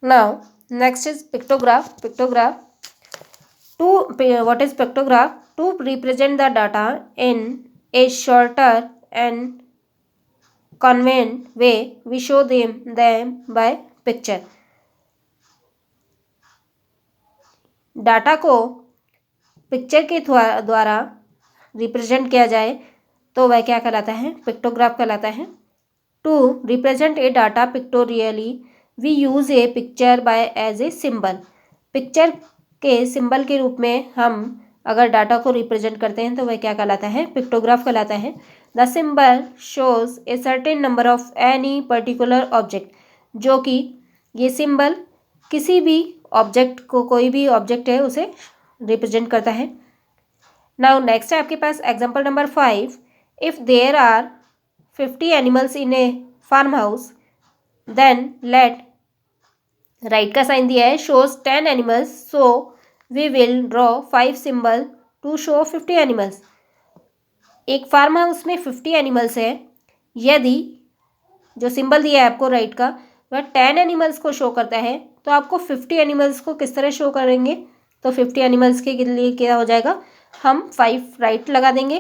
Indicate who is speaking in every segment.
Speaker 1: Now, next is pictograph. What is pictograph? To represent the data in a shorter and convenient way, we show them by picture. Data को picture के द्वारा represent किया जाए तो वह क्या कहलाता है? पिक्टोग्राफ कहलाता है. To represent a data pictorially we use a picture by as a symbol. Picture के सिंबल के रूप में हम अगर डाटा को रिप्रेजेंट करते हैं तो वह क्या कहलाता है? पिक्टोग्राफ कहलाता है. The symbol shows a certain number of any particular object. जो कि ये सिंबल किसी भी ऑब्जेक्ट को, कोई भी ऑब्जेक्ट है उसे रिप्रेजेंट करता है. नाउ नेक्स्ट है आपके पास example number 5. If there are 50 animals in a farm house then let, right का साइन दिया है, shows 10 animals, so we will draw 5 symbol to show 50 animals. एक फार्म हाउस में 50 एनिमल्स है. यदि जो सिंबल दिया है आपको राइट का वह 10 एनिमल्स को शो करता है तो आपको 50 एनिमल्स को किस तरह शो करेंगे? तो 50 एनिमल्स के लिए क्या हो जाएगा? हम 5 राइट लगा देंगे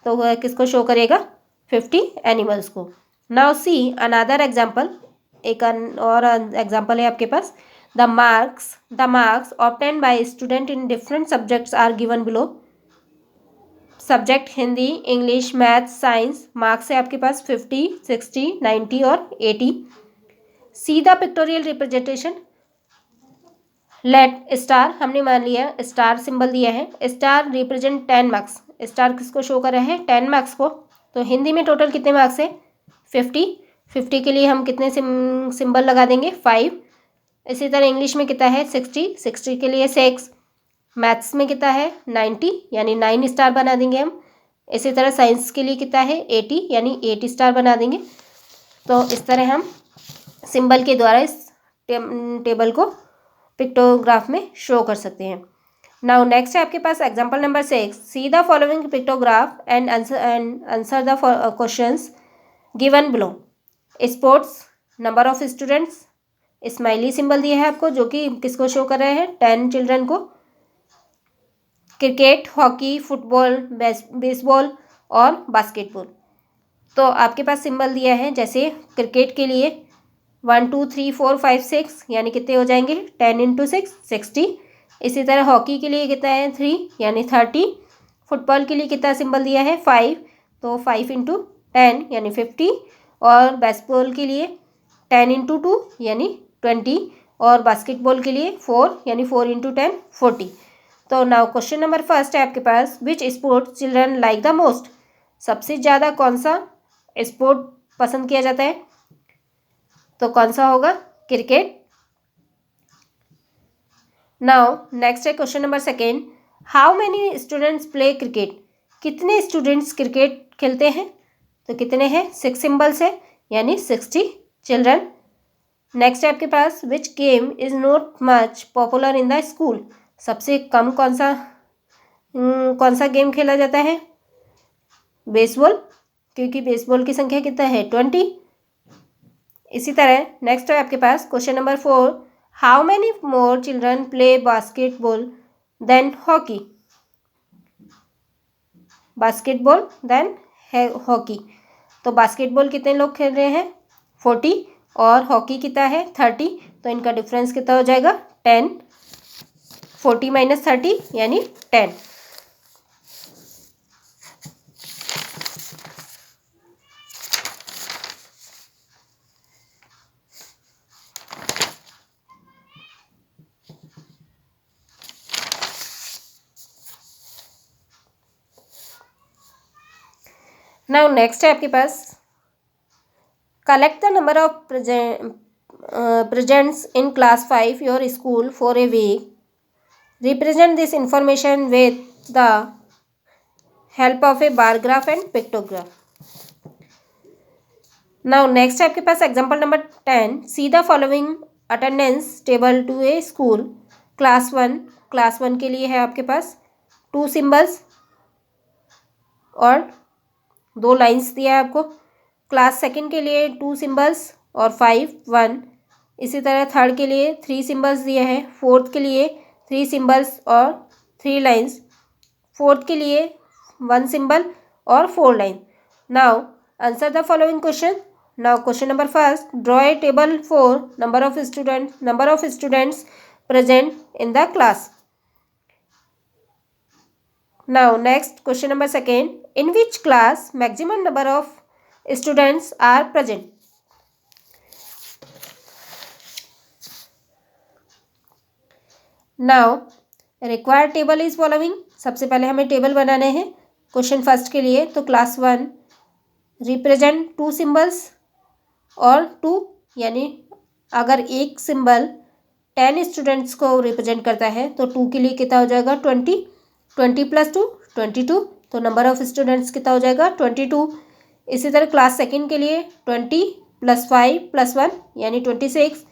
Speaker 1: तो वह किसको शो करेगा? 50 एनिमल्स को. Now see another example. एक और एग्जाम्पल है आपके पास. The marks obtain by student in different subjects are given below. Subject Hindi, English, maths, science. Marks है आपके पास 50, 60, 90 और 80. See the pictorial representation. Let star, हमने मान लिया स्टार सिंबल दिया है. Star represent 10 marks. स्टार किसको शो कर रहा है? 10 मार्क्स को. तो हिंदी में टोटल कितने मार्क्स है? 50. 50 के लिए हम कितने सिंबल लगा देंगे? 5. इसी तरह इंग्लिश में कितना है? 60. 60 के लिए 6. मैथ्स में कितना है? 90, यानी 9 स्टार बना देंगे हम. इसी तरह साइंस के लिए कितना है? 80, यानी 8 स्टार बना देंगे. तो इस तरह हम सिंबल के द्वारा इस टेबल को पिक्टोग्राफ में शो कर सकते हैं. नाउ नेक्स्ट है आपके पास example number 6. See the following pictograph and answer the questions given below. Sports, number of students, smiley symbol दिया है आपको जो कि किसको शो कर रहे हैं? 10 चिल्ड्रन को. क्रिकेट, हॉकी, फुटबॉल, बेसबॉल और बास्केटबॉल. तो आपके पास सिंबल दिया है. जैसे क्रिकेट के लिए 1 2 3 4 5 6, यानी कितने हो जाएंगे? 10 इंटू 6, 60. इसी तरह हॉकी के लिए कितना है? 3, यानी 30. फुटबॉल के लिए कितना सिंबल दिया है? 5, तो 5 इंटू 10 यानी 50. और बेसबॉल के लिए 10 इंटू 2 यानी 20. और बास्केटबॉल के लिए 4, यानी 4 इंटू 10 40. तो नाउ क्वेश्चन नंबर फर्स्ट है आपके पास. Which sport children like the most. सबसे ज़्यादा कौन सा स्पोर्ट पसंद किया जाता है? तो कौन सा होगा? क्रिकेट. नाउ नेक्स्ट है question number second. How many students play cricket. कितने स्टूडेंट्स क्रिकेट खेलते हैं? तो कितने हैं? 6 सिंबल्स है, यानी 60 चिल्ड्रन. नेक्स्ट है आपके पास. Which game is not much popular in the school. सबसे कम कौन सा गेम खेला जाता है? बेसबॉल, क्योंकि बेसबॉल की संख्या कितना है? 20. इसी तरह नेक्स्ट है आपके पास question number 4. How many more children play basketball than hockey. Basketball than hockey. तो बास्केटबॉल कितने लोग खेल रहे हैं? 40. और हॉकी कितना है? 30. तो इनका डिफरेंस कितना हो जाएगा? 10. 40 माइनस 30 यानी 10. नाउ नेक्स्ट है आपके पास. Collect the number of presents in class 5 your school for a week. Represent this information with the help of a bar graph and pictograph. Now next है आपके पास example number 10. See the following attendance table to a school. Class 1 के लिए है आपके पास 2 symbols और 2 lines दिया है आपको. क्लास 2 के लिए 2 सिंबल्स और 5, 1. इसी तरह थर्ड के लिए 3 सिंबल्स दिए हैं, फोर्थ के लिए 3 सिंबल्स और 3 लाइन्स, फोर्थ के लिए 1 सिंबल और 4 line. Now answer the following question. Now question number first, draw a table for number of students present in the class. Now next question number second, in which class maximum number of students are present? Now required table is following. सबसे पहले हमें table बनाने हैं question first के लिए। तो class 1 represent 2 symbols और 2, यानी अगर एक सिंबल 10 स्टूडेंट्स को रिप्रेजेंट करता है तो 2 के लिए कितना हो जाएगा 20, 20 + 2 22, तो नंबर ऑफ स्टूडेंट्स कितना हो जाएगा 22। इसी तरह क्लास सेकंड के लिए 20 + 5 + 1 यानी 26।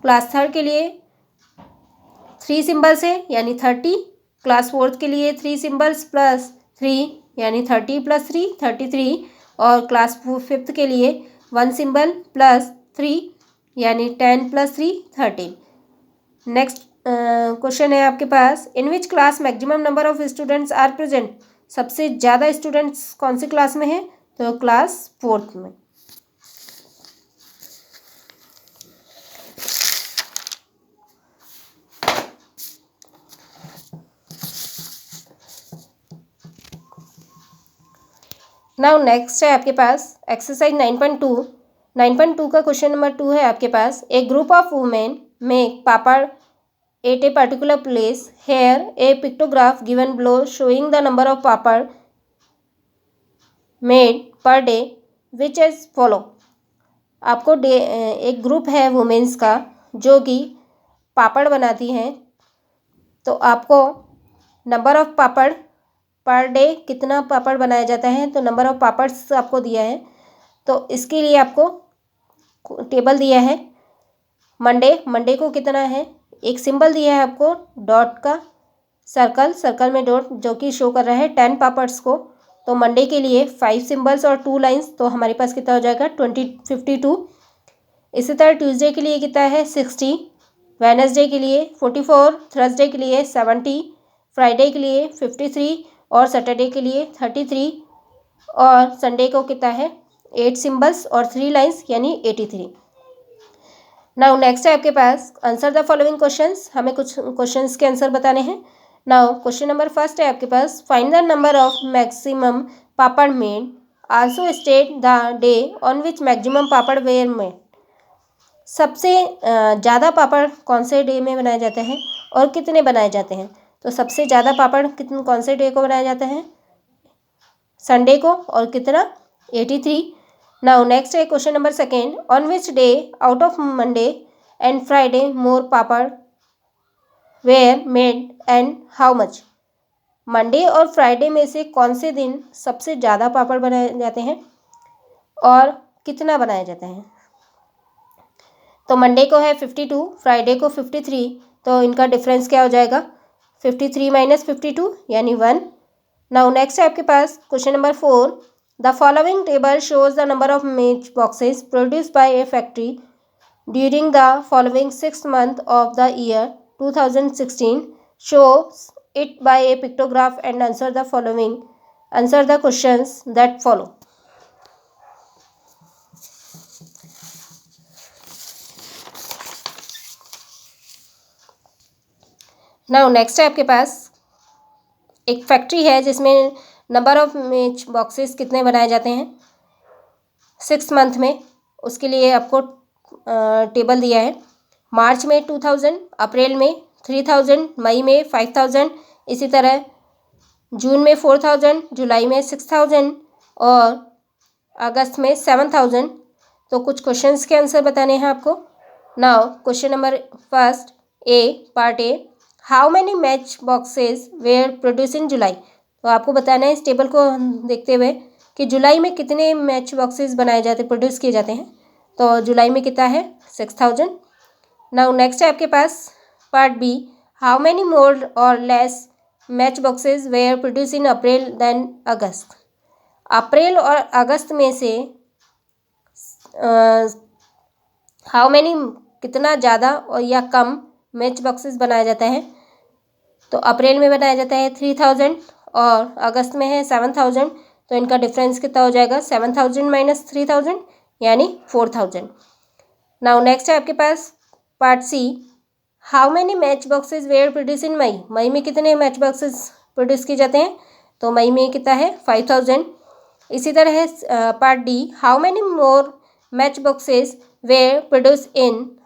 Speaker 1: क्लास थर्ड के लिए 3 सिंबल्स है यानी 30। क्लास फोर्थ के लिए 3 सिंबल्स + 3 यानी 30 + 3 33। और क्लास फिफ्थ के लिए 1 सिंबल + 3 यानी 10 + 3 13। नेक्स्ट क्वेश्चन है आपके पास, in which class maximum number of students are present? सबसे ज़्यादा स्टूडेंट्स कौन सी क्लास में है? तो क्लास फोर्थ में। नाउ नेक्स्ट है आपके पास एक्सरसाइज 9.2। 9.2 का क्वेश्चन नंबर 2 है आपके पास, a group of women make papad at a particular place, here a pictograph given below showing the number of papad made per day which is follow. आपको एक group है वुमेन्स का जो कि पापड़ बनाती हैं, तो आपको number of papad per day कितना पापड़ बनाया जाता है, तो नंबर ऑफ पापड्स आपको दिया है। तो इसके लिए आपको टेबल दिया है। मंडे को कितना है, एक सिंबल दिया है आपको डॉट का, सर्कल में डॉट जो कि शो कर रहा है 10 पापड्स को। तो मंडे के लिए 5 सिंबल्स और 2 लाइंस, तो हमारे पास कितना हो जाएगा 52। इसी तरह ट्यूसडे के लिए कितना है 60, वेडनेसडे के लिए 44, थर्सडे के लिए 70, फ्राइडे के लिए 53 और सैटरडे के लिए 33। और संडे को कितना है 8 सिंबल्स और 3 लाइंस यानी 83। नाउ नेक्स्ट है आपके पास, आंसर द फॉलोइंग क्वेश्चंस। हमें कुछ क्वेश्चंस के आंसर बताने हैं। नाउ क्वेश्चन नंबर फर्स्ट है आपके पास, find the number of maximum papad made, also state the day on which maximum papad were made. सबसे ज़्यादा पापड़ कौन से डे में बनाए जाते हैं और कितने बनाए जाते हैं? तो सबसे ज़्यादा पापड़ कौन से डे को बनाया जाता है? संडे को, और कितना 83। नाउ नेक्स्ट है question number second, on which day out of Monday and Friday more papad were made and how much. Monday और फ्राइडे में से कौन से दिन सबसे ज़्यादा पापड़ बनाए जाते हैं और कितना बनाया जाता है? तो मंडे को है 52, फ्राइडे को 53, तो इनका डिफरेंस क्या हो जाएगा 53 - 52 यानी 1। नाउ नेक्स्ट है आपके पास question number 4, the following table shows the number of match boxes produced by a factory during the following 6 months of the year 2016, shows it by a pictograph and answer the questions that follow. Now next है आपके पास एक factory है जिसमें number of match boxes कितने बनाए जाते हैं 6 month में, उसके लिए आपको टेबल दिया है। मार्च में 2000, अप्रैल में 3000, मई में 5000, इसी तरह जून में 4000, जुलाई में 6000 और अगस्त में 7000। तो कुछ क्वेश्चंस के आंसर बताने हैं आपको। Now question number first a, part a, how many match boxes were produce in July. तो आपको बताना है इस टेबल को देखते हुए कि जुलाई में कितने मैच बॉक्सेस बनाए जाते प्रोड्यूस किए जाते हैं। तो जुलाई में कितना है 6000। नाउ नेक्स्ट है आपके पास part B, how many more और less match boxes were produce in April than August. अप्रैल और अगस्त में से हाउ मैनी कितना ज़्यादा और या कम मैच बॉक्सेस बनाया जाता है, तो अप्रैल में बनाया जाता है 3000 और अगस्त में है 7000, तो इनका डिफरेंस कितना हो जाएगा 7000 माइनस 3000 यानी 4000। नाउ नेक्स्ट है आपके पास part C, how many match boxes were produce in May. मई में कितने मैच बॉक्सेस प्रोड्यूस किए जाते हैं, तो मई में कितना है 5000। इसी तरह है part D, how many more match boxes were produce in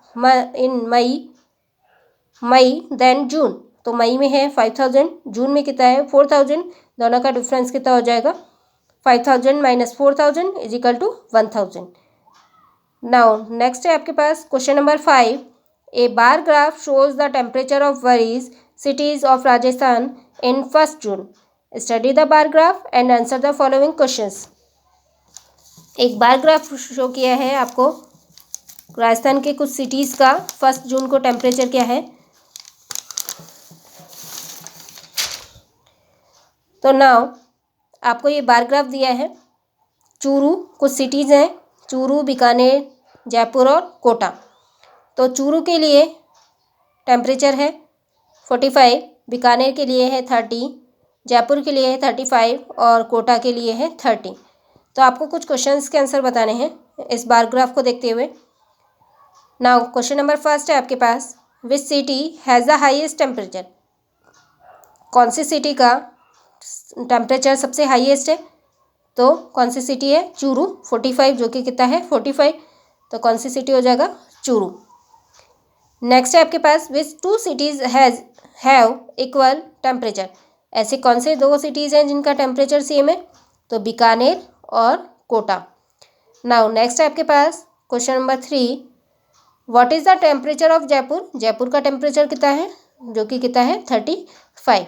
Speaker 1: May than June. तो मई में है 5000, जून में कितना है 4000, दोनों का डिफरेंस कितना हो जाएगा 5000 minus 4000 is equal to 1000। Now next है आपके पास question number 5, a bar graph shows the temperature of various cities of Rajasthan in 1 June. Study the bar graph and answer the following questions. एक बार ग्राफ शो किया है आपको राजस्थान के कुछ cities का 1 जून को टेम्परेचर क्या है। तो नाउ आपको ये बार ग्राफ दिया है, चूरू कुछ सिटीज़ हैं, चूरू, बीकानेर, जयपुर और कोटा। तो चूरू के लिए टेम्परेचर है 45, बीकानेर के लिए है 30, जयपुर के लिए है 35 और कोटा के लिए है 30। तो आपको कुछ क्वेश्चंस के आंसर बताने हैं इस बार ग्राफ को देखते हुए। नाउ क्वेश्चन नंबर 1 है आपके पास, which city has the highest temperature. कौन सी सिटी का टेम्परेचर सबसे हाईएस्ट है, तो कौन सी सिटी है चूरू 45, जो कि कितना है 45, तो कौन सी सिटी हो जाएगा चूरू। नेक्स्ट है आपके पास, विच 2 सिटीज़ हैव इक्वल टेम्परेचर। ऐसे कौन से 2 सिटीज़ हैं जिनका टेम्परेचर सेम है, तो बीकानेर और कोटा। नाउ नेक्स्ट है आपके पास question number 3, what is the temperature of Jaipur. Jaipur का टेम्परेचर कितना है, जो कि कितना है 35।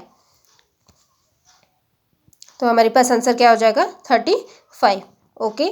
Speaker 1: तो हमारे पास आंसर क्या हो जाएगा 35। ओके,